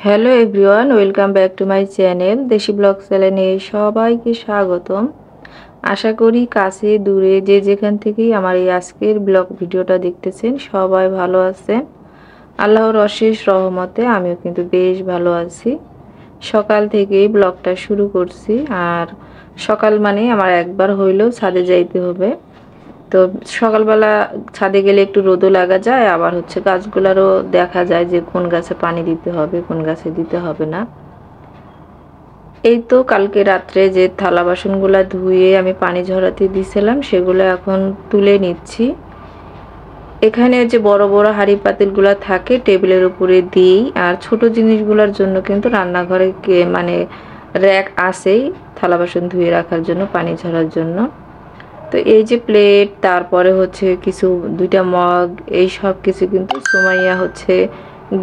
Hello everyone, welcome back to my channel দেশি blog চ্যানেলে সবাইকে স্বাগতম। আশা করি কাছে দূরে যে যেখান থেকেই আমার এই আজকের ব্লগ ভিডিওটা দেখতেছেন সবাই ভালো আছেন। আল্লাহর অশেষ রহমতে আমিও কিন্তু বেশ ভালো আছি। সকাল থেকেই ব্লগটা শুরু করছি, আর সকাল মানে আমার একবার হইলেও ছাদে যাইতে হবে। তো সকালবেলা ছাদে গেলে একটু রোদও লাগা যায়, আবার গাছগুলারও দেখা যায় যে কোন গাছে পানি দিতে হবে কোন গাছে দিতে হবে না। এই তো কালকে রাত্রে যে থালা বাসনগুলা ধুয়ে আমি পানি ঝরাতে দিয়েছিলাম সেগুলো এখন তুলে নিচ্ছি। এখানে যে বড় বড় হাঁড়ি পাতিলগুলো থাকে টেবিলের উপরে দিই, আর ছোট জিনিসগুলোর জন্য কিন্তু রান্নাঘরে মানে র্যাক আছেই থালা বাসন ধুয়ে রাখার জন্য, পানি ঝরার জন্য। তো এই যে প্লেট, তারপরে কিছু দুইটা মগ, এই সব কিছু কিন্তু সুমাইয়া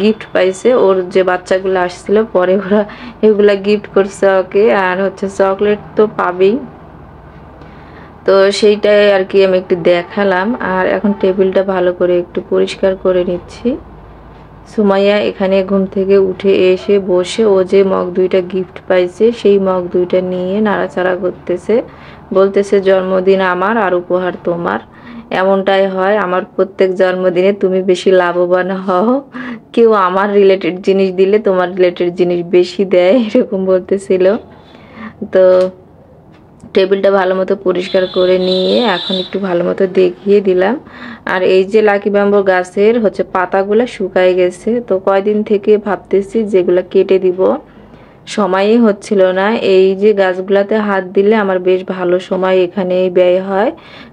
গিফট পাইছে। ওর যে বাচ্চাগুলো আসছিল পরে ওরা এগুলা গিফট করছে ওকে, আর চকলেট তো পাবেই। তো সেইটাই আর কি আমি একটু দেখালাম। আর এখন টেবিলটা ভালো করে একটু পরিষ্কার করে নিচ্ছি। সুমাইয়া এখানে ঘুম থেকে উঠে এসে বসে ও যে মগ দুইটা গিফট পাইছে সেই মগ দুইটা নিয়ে নাড়াচাড়া করতেছে, বলতেছে জন্মদিন আমার আর উপহার তোমার। এমনটাই হয়, আমার প্রত্যেক জন্মদিনে তুমি বেশি লাভবান হও, কেউ আমার রিলেটেড জিনিস দিলে তোমার রিলেটেড জিনিস বেশি দেয়, এরকম বলতেছিল। তো টেবিলটা ভালো মতো পরিষ্কার করে নিয়ে এখন একটু ভালো মতো দেখিয়ে দিলাম। আর এই যে লাকি ব্যাম্বো গাছের পাতাগুলো শুকায় গেছে, তো কয়দিন থেকে ভাবতেছি যেগুলো কেটে দিব, সময়ই হচ্ছিল না। এই যে গাছগুলাতে হাত দিলে আমার বেশ ভালো সময় এখানেই ব্যয় হয়,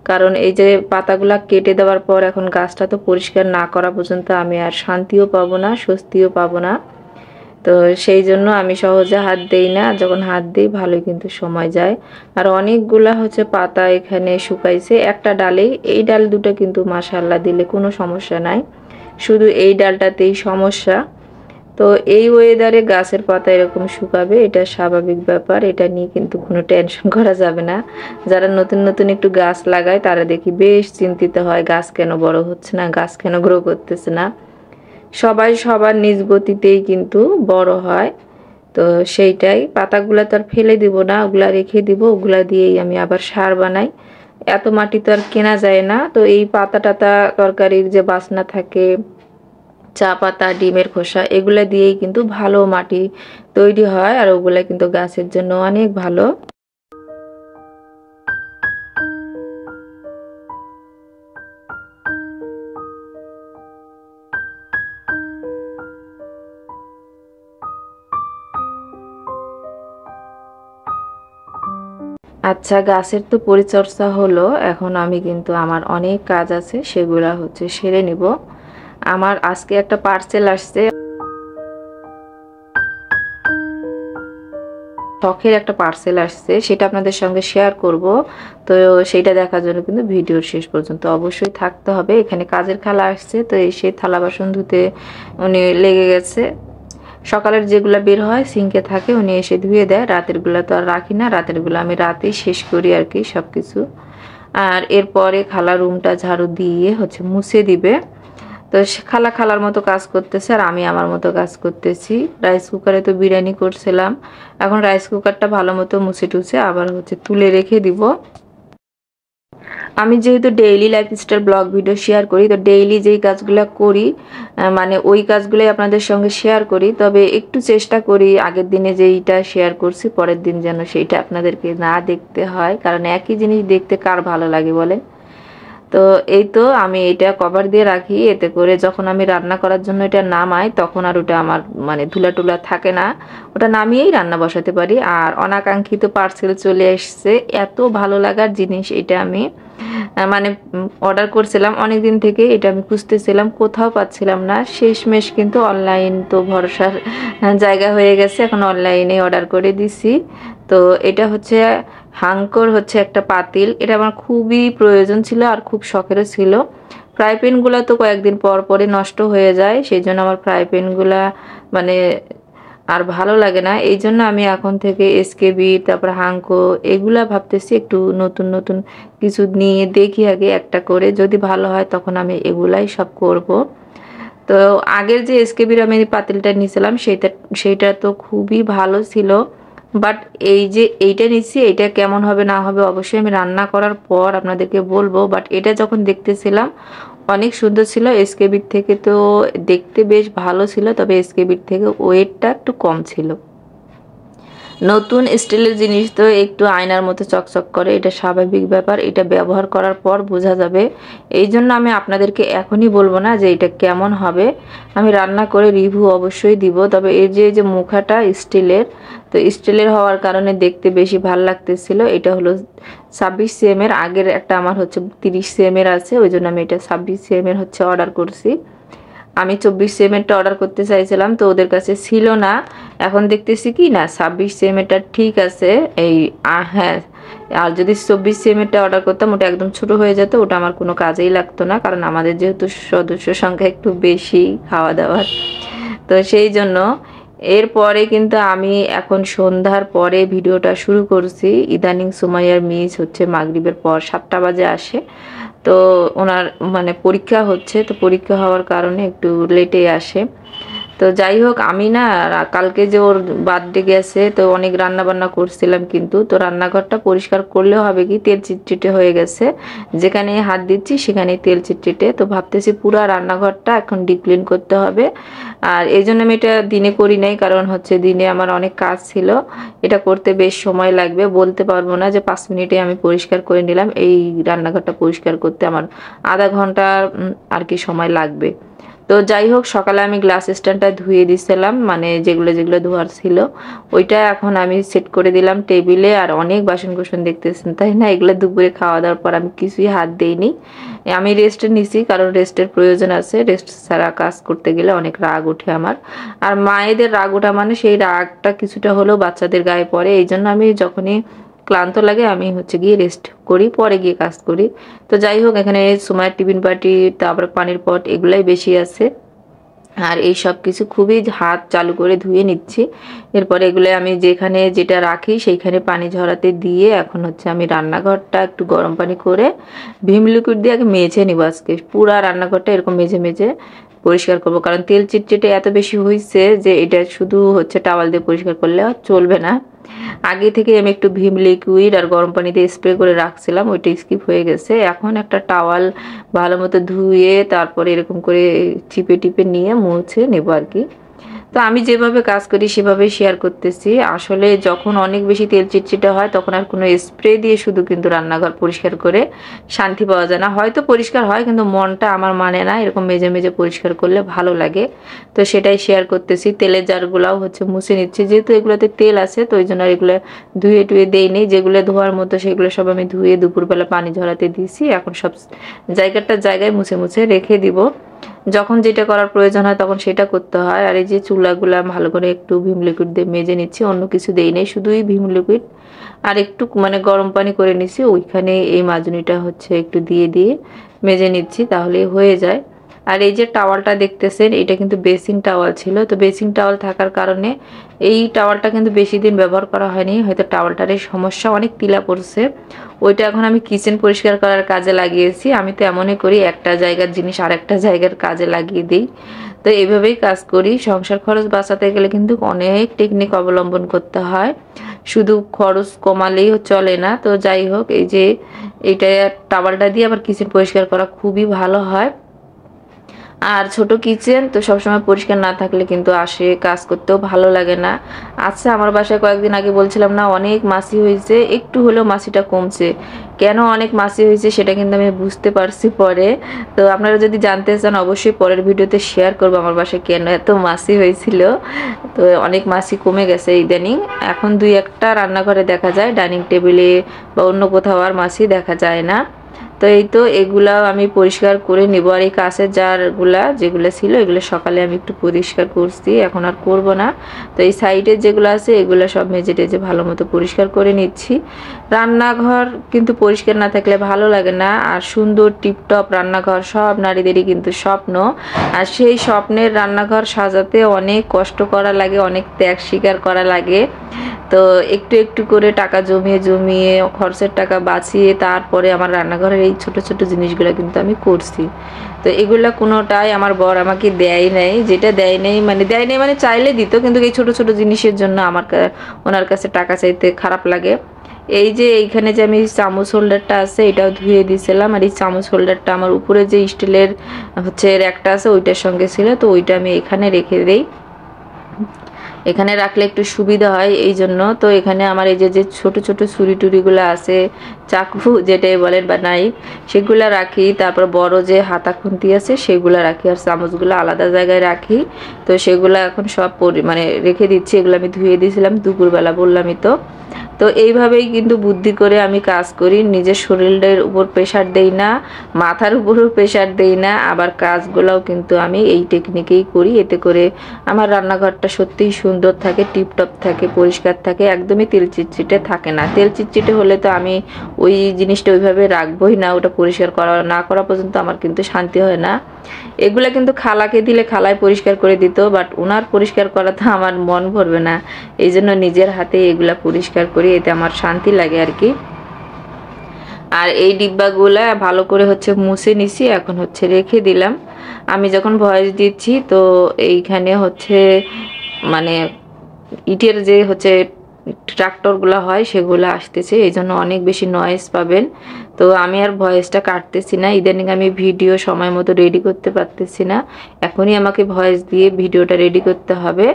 কারণ এই যে পাতাগুলা কেটে দেওয়ার পর এখন গাছটা তো পরিষ্কার না করা পর্যন্ত আমি আর শান্তিও পাবো না, স্বস্তিও পাবো না। তো সেই জন্য আমি সহজে হাত দেই না, যখন হাত দিই ভালোই কিন্তু সময় যায়। আর অনেকগুলা পাতা এখানে শুকাইছে একটা ডালেই, এই ডাল দুটো কিন্তু মাশাআল্লাহ দিলে কোনো সমস্যা নাই, শুধু এই ডালটাতেই সমস্যা। তো এই ওয়েদারে গাছের পাতা এরকম শুকাবে, এটা স্বাভাবিক ব্যাপার, এটা নিয়ে কিন্তু কোনো টেনশন করা যাবে না। যারা নতুন নতুন একটু গাছ লাগায় তারা দেখি বেশ চিন্তিত হয়, গাছ কেন বড় হচ্ছে না, গাছ কেন গ্রো করতেছে না। সবাই সবার নিজ গতিতেই কিন্তু বড় হয়। তো সেইটাই, পাতাগুলা তো আর ফেলে দিব না, ওগুলা রেখে দিব, ওগুলা দিয়েই আমি আবার সার বানাই। এত মাটি তো আর কেনা যায় না। তো এই পাতা টাতা তরকারির যে বাসনা থাকে, চা পাতা, ডিমের খোসা, এগুলা দিয়েই কিন্তু ভালো মাটি তৈরি হয়, আর ওগুলা কিন্তু গাছের জন্য অনেক ভালো। আচ্ছা, গাছের তো পরিচর্যা হলো, এখন আমি কিন্তু আমার অনেক কাজ আছে সেগুলা সেরে নিব। আমার আজকে একটা পার্সেল আসছে, শখের একটা পার্সেল আসছে, সেটা আপনাদের সঙ্গে শেয়ার করব। তো সেইটা দেখার জন্য কিন্তু ভিডিওর শেষ পর্যন্ত অবশ্যই থাকতে হবে। এখানে কাজের খালা আসছে, তো এসে থালা বাসন ধুতে উনি লেগে গেছে। সকালের যেগুলো বের হয় সিঙ্কে থাকে, উনি এসে ধুয়ে দেয়, রাতেরগুলো তো আর রাখি না, রাতেরগুলো আমি রাতেই শেষ করি আর কি সব কিছু। আর এরপরে খালা রুমটা ঝাড়ু দিয়ে মুছে দিবে। তো খালার মতো কাজ করতেছে আর আমি আমার মতো কাজ করতেছি। রাইস কুকারে তো বিরিয়ানি করছিলাম, এখন রাইস কুকারটা ভালো মতো মুছে টুছে আবার তুলে রেখে দিব। আমি যেহেতু daily lifestyle blog video share করি, তো ডেইলি যেই কাজগুলো করি মানে ওই কাজগুলোই আপনাদের সঙ্গে শেয়ার করি, তবে একটু চেষ্টা করি আগের দিনে যেইটা শেয়ার করছি পরের দিন যেন সেইটা আপনাদেরকে না দেখতে হয়, কারণ একই জিনিস দেখতে কার ভালো লাগে বলেন। তো এই তো আমি এটা কভার দিয়ে রাখি, এতে করে যখন আমি রান্না করার জন্য এটা নামাই তখন আর ওটা আমার মানে ধুলা টুলা থাকে না, ওটা নামিয়েই রান্না বসাতে পারি। আর অনাকাঙ্ক্ষিত পার্সেল চলে এসছে, এত ভালো লাগার জিনিস এটা। আমি মানে অর্ডার করছিলাম অনেক দিন থেকে, এটা আমি খুঁজতেছিলাম, কোথাও পাচ্ছিলাম না, শেষমেশ কিন্তু অনলাইন তো ভরসার জায়গা হয়ে গেছে, এখন অনলাইনে অর্ডার করে দিছি। তো এটা হাঙ্কর একটা পাতিল, এটা আমার খুবই প্রয়োজন ছিল আর খুব শখেরও ছিল। ফ্রাই প্যানগুলো তো কয়েকদিন পর পরে নষ্ট হয়ে যায়, সেই জন্য আমার ফ্রাই প্যানগুলা মানে আর ভালো লাগে না। এই জন্য আমি এখন থেকে এসকেবি, তারপর হাঙ্কো, এগুলা ভাবতেছি একটু নতুন নতুন কিছু নিয়ে দেখি আগে একটা করে, যদি ভালো হয় তখন আমি এগুলাই সব করব। তো আগের যে এসকেবির আমি পাতিলটা নিয়েছিলাম সেইটা তো খুবই ভালো ছিল, বাট এই যে এইটা নিচ্ছি এইটা কেমন হবে না হবে অবশ্যই আমি রান্না করার পর আপনাদেরকে বলবো। বাট এটা যখন দেখতেছিলাম অনেক সুন্দর ছিল এসকেবির থেকে, তো দেখতে বেশ ভালো ছিল, তবে এসকেবির থেকে ওয়েটটা একটু কম ছিল। নতুন স্টিলের জিনিস তো একটু আয়নার মতো চকচক করে, এটা স্বাভাবিক ব্যাপার, এটা ব্যবহার করার পর বোঝা যাবে। এই জন্য আমি আপনাদেরকে এখনই বলবো না যে এটা কেমন হবে, আমি রান্না করে রিভিউ অবশ্যই দিব। তবে এই যে মুখাটা স্টিলের, তো স্টিলের হওয়ার কারণে দেখতে বেশি ভাল লাগতেছিল। এটা হলো 26 cm এর, আগের একটা আমার হচ্ছে 30 cm এর আছে, ওই জন্য আমি এটা 26 cm এর হচ্ছে অর্ডার করছি। আমি 24 cm এরটা অর্ডার করতে চাইছিলাম, তো ওদের কাছে ছিল না। এখন দেখতেছি কি না 26 cm এরটা ঠিক আছে। এই হ্যাঁ, আর যদি 24 cm এরটা অর্ডার করতাম ওটা একদম ছোট হয়ে যেত, ওটা আমার কোনো কাজেই লাগতো না, কারণ আমাদের যেহেতু সদস্য সংখ্যা একটু বেশি খাওয়া দাওয়ার, তো সেই জন্য। এরপরে কিন্তু আমি এখন সন্ধ্যার পরে ভিডিওটা শুরু করছি। ইদানিং সুমাইয়ার মিস হচ্ছে মাগরিবের পর 7টা বাজে আসে, তো ওনার মানে পরীক্ষা হচ্ছে, তো পরীক্ষা হওয়ার কারণে একটু লেটে আসে। তো যাই হোক, আমি না কালকে যে ওর বার্থডে গেছে, তো অনেক রান্না বান্না করছিলাম, কিন্তু তো রান্নাঘরটা পরিষ্কার করলেও হবে কি তেল চিটচিটে হয়ে গেছে, যেখানে হাত দিচ্ছি সেখানেই তেল চিটচিটে। তো ভাবতেছি পুরো রান্নাঘরটা এখন ডিপ ক্লিন করতে হবে। আর এই জন্য আমি এটা দিনে করি নাই, কারণ হচ্ছে দিনে আমার অনেক কাজ ছিল, এটা করতে বেশ সময় লাগবে। বলতে পারবো না যে 5 মিনিটে আমি পরিষ্কার করে নিলাম, এই রান্নাঘরটা পরিষ্কার করতে আমার আধা ঘন্টা আর কি সময় লাগবে। তো যাই হোক, সকালে আমি গ্লাস স্ট্যান্ডটা ধুয়ে দিছিলাম, মানে যেগুলো ধোয়ার ছিল ওইটা এখন আমি সেট করে দিলাম টেবিলে। আর অনেক বাসন কুসন দেখতেছেন তাই না, এগুলো দুপুরে খাওয়া দাওয়ার পর আমি কিছুই হাত দেইনি, আমি রেস্টে নিছি, কারণ রেস্টের প্রয়োজন আছে। রেস্ট ছাড়া কাজ করতে গেলে অনেক রাগ ওঠে আমার, আর মায়েদের রাগ ওঠা মানে সেই রাগটা কিছুটা হলেও বাচ্চাদের গায়ে পড়ে। এই জন্য আমি যখনই ক্লান্ত লাগে আমি হচ্ছে গিয়ে রেস্ট করি, পরে গিয়ে কাজ করি। তো যাই হোক, এখানে সুমাইয়ের টিফিন বাটি, তারপর পানির পট, এগুলাই বেশি আছে। আর এই সব কিছু খুবই হাত চালু করে ধুয়ে নিচ্ছি। এরপরে এগুলো আমি যেখানে যেটা রাখি সেইখানে পানি ঝরাতে দিয়ে এখন হচ্ছে আমি রান্নাঘরটা একটু গরম পানি করে ভিম লিকুইড দিয়ে আগে মেজে নিব। আজকে পুরা রান্নাঘরটা এরকম মেজে মেজে পরিষ্কার করব, কারণ তেল চিটচিটে এত বেশি হয়েছে যে এটা শুধু হচ্ছে টাওয়াল দিয়ে পরিষ্কার করলে চলবে না। আগে থেকে আমি একটু ভিম লিকুইড আর গরম পানি দিয়ে স্প্রে করে রাখছিলাম, ওইটা স্কিপ হয়ে গেছে। এখন একটা টাওয়াল ভালো মতো ধুয়ে তারপরে এরকম করে চিপে টিপে নিয়ে মুছে নেব আর কি। তো আমি যেভাবে কাজ করি সেভাবেই শেয়ার করতেছি। আসলে যখন অনেক বেশি তেল চিটচিটে হয় তখন আর কোনো স্প্রে দিয়ে শুধু কিন্তু রান্নাঘর পরিষ্কার করে শান্তি পাওয়া যায় না। হয়তো পরিষ্কার হয়, কিন্তু মনটা আমার মানে না এরকম মেজে মেজে পরিষ্কার করলে ভালো লাগে। তো সেটাই শেয়ার করতেছি। তেলের জারগুলাও হচ্ছে মুছে নিচ্ছি, যেহেতু এগুলোতে তেল আছে তো ওই জন্য আর এগুলো ধুয়ে টুয়ে দেইনি। যেগুলো ধোয়ার মতো সেগুলো সব আমি ধুয়ে দুপুরবেলা পানি ঝরাতে দিয়েছি। এখন সব জায়গায় মুছে মুছে রেখে দিব, যখন যেটা করার প্রয়োজন হয় তখন সেটা করতে হয়। আর এই যে চুলাগুলা ভালো করে একটু ভিম লিকুইড দিয়ে মেজে নিচ্ছি, অন্য কিছু দেই নাই, শুধুই ভিম লিকুইড আর একটু মানে গরম পানি করে নিচ্ছি, ওইখানে এই মাজনিটা হচ্ছে একটু দিয়ে মেজে নিচ্ছি, তাহলে হয়ে যায়। আর এই যে টাওয়ালটা দেখতেছেন এটা কিন্তু বেসিং টাওয়াল ছিল, তো বেসিং টাওয়াল থাকার কারণে এই টাওয়ালটা কিন্তু বেশি দিন ব্যবহার করা হয়নি, হয়তো টাওয়ালটার এই সমস্যা, অনেক তিলা পড়ছে। ওইটা এখন আমি কিচেন পরিষ্কার করার কাজে লাগিয়েছি। আমি তো এমনই করি, একটা জায়গার জিনিস আরেকটা জায়গার কাজে লাগিয়ে দিই। তো এইভাবেই কাজ করি। সংসার খরচ বাঁচাতে গেলে কিন্তু অনেক টেকনিক অবলম্বন করতে হয়, শুধু খরচ কমালেই চলে না। তো যাই হোক, এই যে এইটা টাওয়ালটা দিয়ে আবার কিচেন পরিষ্কার করা খুবই ভালো হয়। আর ছোট কিচেন তো সবসময় পরিষ্কার না থাকলে কিন্তু আসে কাজ করতেও ভালো লাগে না। আচ্ছা, আমার বাসায় কয়েকদিন আগে বলছিলাম না অনেক মাছি হয়েছে, একটু হলেও মাছিটা কমছে। কেন অনেক মাছি হয়েছে সেটা কিন্তু আমি বুঝতে পারছি পরে। তো আপনারা যদি জানতে চান অবশ্যই পরের ভিডিওতে শেয়ার করবো আমার বাসায় কেন এত মাছি হয়েছিল। তো অনেক মাছি কমে গেছে ইদানিং, এখন 2-1টা রান্নাঘরে দেখা যায়, ডাইনিং টেবিলে বা অন্য কোথাও আর মাছি দেখা যায় না। তো এই তো এগুলা আমি পরিষ্কার করে নেব। আর এই কাঁচের জারগুলা যেগুলো ছিল এগুলো সকালে আমি একটু পরিষ্কার করছি, এখন আর করব না। তো এই সাইডের যেগুলো আছে এগুলো সব মেজে টেজে ভালো মতো পরিষ্কার করে নিচ্ছি। রান্নাঘর কিন্তু পরিষ্কার না থাকলে ভালো লাগে না। আর সুন্দর টিপটপ রান্নাঘর সব নারীদেরই কিন্তু স্বপ্ন, আর সেই স্বপ্নের রান্নাঘর সাজাতে অনেক কষ্ট করা লাগে, অনেক ত্যাগ স্বীকার করা লাগে। তো একটু একটু করে টাকা জমিয়ে খরচের টাকা বাঁচিয়ে তারপরে আমার রান্নাঘরের এই ছোট ছোট জিনিসগুলো কিন্তু আমি করছি। তো এগুলা কোনোটাই আমার বর আমাকে দেয় নাই, যেটা দেয় নাই মানে চাইলে দিত, কিন্তু এই ছোট ছোট জিনিসের জন্য ওনার কাছে টাকা চাইতে খারাপ লাগে। এই যে এইখানে যে আমি চামচ হোল্ডারটা আছে এটাও ধুয়ে দিয়েছিলাম, আর এই চামচ হোল্ডারটা আমার উপরে যে স্টিলের হচ্ছে র্যাকটা আছে ওইটার সঙ্গে ছিল, তো ওইটা আমি এখানে রেখে দেই। এখানে রাখলে একটু সুবিধা হয় এই জন্য। তো এখানে আমার এই যে ছোট ছোট ছুরি টুরিগুলো আছে, চাকু যেটাই বলেন বা নাইফ, সেগুলো রাখি। তারপর বড় যে হাতা খুন্তি আছে সেগুলো রাখি, আর চামচগুলো আলাদা জায়গায় রাখি। তো সেগুলো এখন সব রেখে দিচ্ছি। এগুলো আমি ধুয়ে দিয়েছিলাম দুপুরবেলা, বললামই তো। তো এইভাবেই কিন্তু বুদ্ধি করে আমি কাজ করি, নিজের শরীরের উপর প্রেশার দেই না, মাথার উপরও প্রেশার দেই না, আবার কাজগুলোও কিন্তু আমি এই টেকনিকেই করি। এতে করে আমার রান্নাঘরটা সত্যিই সুন্দর থাকে, টিপটপ থাকে, পরিষ্কার থাকে, একদমই তেল চিটচিটে থাকে না। তেল চিটচিটে হলে তো আমি ওই জিনিসটা ওইভাবে রাখবোই না, ওটা পরিষ্কার না করা পর্যন্ত আমার কিন্তু শান্তি হয় না। এগুলা কিন্তু খালাকে দিলে খালাই পরিষ্কার করে দিত, বাট ওনার পরিষ্কার করা তো আমার মন ভরবে না, এই জন্য নিজের হাতে এগুলা পরিষ্কার করি, এতে আমার শান্তি লাগে আর কি। আর এই ডিব্বাগুলা ভালো করে হচ্ছে মুছে নিছি, এখন হচ্ছে রেখে দিলাম। আমি যখন ভয়েস দিচ্ছি তো এইখানে হচ্ছে মানে ইটের যে হচ্ছে ট্রাক্টরগুলো হয় সেগুলো আসতেছে, এই জন্য অনেক বেশি নয়েজ পাবেন। তো আমি আর ভয়েসটা কাটতেছি না, ইদানিং আমি ভিডিও সময় মতো রেডি করতে পারতেছি না, এখনই আমাকে ভয়েস দিয়ে ভিডিওটা রেডি করতে হবে।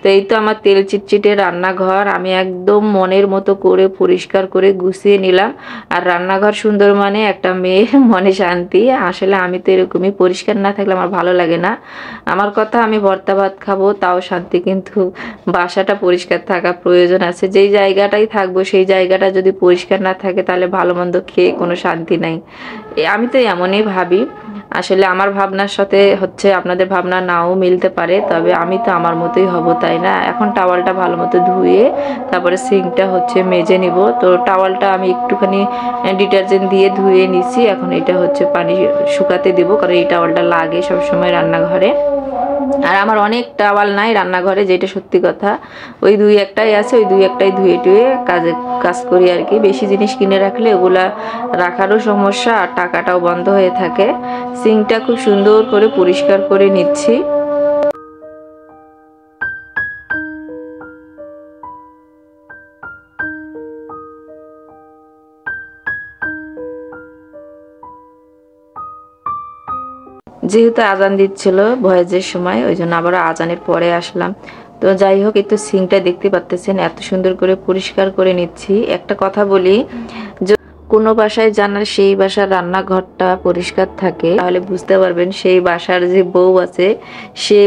তো এই তো আমার তেল চিটচিটে রান্নাঘর আমি একদম মনের মতো করে পরিষ্কার করে গুছিয়ে নিলাম। আর রান্নাঘর সুন্দর মানে একটা মেয়ের মনে শান্তি। আসলে আমি তো এরকমই, পরিষ্কার না থাকলে আমার ভালো লাগে না। আমার কথা, আমি ভর্তা ভাত খাবো তাও শান্তি, কিন্তু বাসাটা পরিষ্কার থাকা প্রয়োজন আছে। যেই জায়গাটাই থাকবো সেই জায়গাটা যদি পরিষ্কার না থাকে তাহলে ভালো মন্দ খেয়ে কোনো শান্তি নাই। আমি তো এমনই ভাবি। আসলে আমার ভাবনার সাথে হচ্ছে আপনাদের ভাবনা নাও মিলতে পারে, তবে আমি তো আমার মতোই হব, তাই না? এখন টাওয়ালটা ভালো মতো ধুয়ে তারপরে সিঙ্কটা হচ্ছে মেজে নিব। তো টাওয়ালটা আমি একটুখানি ডিটারজেন্ট দিয়ে ধুয়ে নিছি, এখন এটা হচ্ছে পানি শুকাতে দিব, কারণ এই টাওয়ালটা লাগে সবসময় রান্নাঘরে। আর আমার অনেক টাওয়াল নাই রান্নাঘরে, যেটা সত্যি কথা। ওই দুই একটাই আছে, ওই দুই একটাই ধুয়ে টুয়ে কাজ করি আর কি। বেশি জিনিস কিনে রাখলে ওগুলা রাখারও সমস্যা, আর টাকাটাও বন্ধ হয়ে থাকে। সিঙ্কটা খুব সুন্দর করে পরিষ্কার করে নিচ্ছি। যেহেতু আজান দিচ্ছিল ভয়েজের সময়, ওই জন্য আবার আজানের পরে আসলাম। তো যাই হোক, এই তো সিঙ্কটা দেখতে পাচ্ছেন এত সুন্দর করে পরিষ্কার করে নিচ্ছি। একটা কথা বলি, কোনো বাসায় জানার সেই বাসার রান্নাঘরটা পরিষ্কার থাকে তাহলে বুঝতে পারবেন সেই বাসার যে বউ আছে সে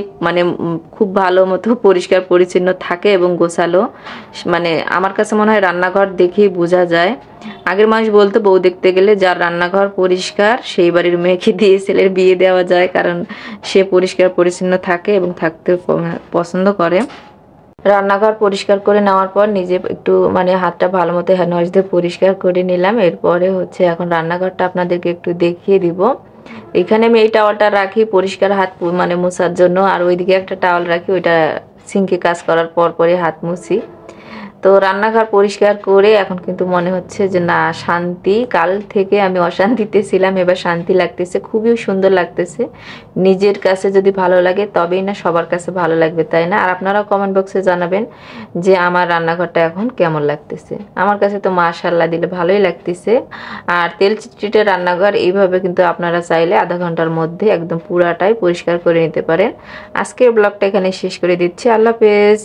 খুব ভালো মতো পরিষ্কার পরিচ্ছন্ন থাকে এবং গোছালো। আমার কাছে মনে হয় রান্নাঘর দেখেই বোঝা যায়। আগের মানুষ বলতো বউ দেখতে গেলে যার রান্নাঘর পরিষ্কার সেই বাড়ির মেয়েকে দিয়ে ছেলের বিয়ে দেওয়া যায়, কারণ সে পরিষ্কার পরিচ্ছন্ন থাকে এবং থাকতে পছন্দ করে। রান্নাঘর পরিষ্কার করে নেওয়ার পর নিজে একটু হাতটা ভালো মতো হ্যান্ড ওয়াশ দিয়ে পরিষ্কার করে নিলাম। এরপরে হচ্ছে এখন রান্নাঘরটা আপনাদেরকে একটু দেখিয়ে দিব। এখানে আমি এই টাওয়ালটা রাখি পরিষ্কার হাত মোছার জন্য, আর ওইদিকে একটা টাওয়াল রাখি, ওইটা সিঙ্কে কাজ করার পরে হাত মুছি। তো রান্নাঘর পরিষ্কার করে এখন কিন্তু মনে হচ্ছে যে না, শান্তি। কাল থেকে আমি অশান্তিতে ছিলাম, এবার শান্তি লাগতেছে, খুবই সুন্দর লাগতেছে। নিজের কাছে যদি ভালো লাগে তবেই না সবার কাছে ভালো লাগবে, তাই না? আর আপনারাও কমেন্ট বক্সে জানাবেন যে আমার রান্নাঘরটা এখন কেমন লাগতেছে। আমার কাছে তো মাশাআল্লাহ দিলে ভালোই লাগতেছে। আর তেল চিটচিটে রান্নাঘর এইভাবে কিন্তু আপনারা চাইলে আধা ঘন্টার মধ্যে একদম পুরাটাই পরিষ্কার করে নিতে পারেন। আজকের ব্লগটা এখানে শেষ করে দিচ্ছি। আল্লাহ হাফেজ।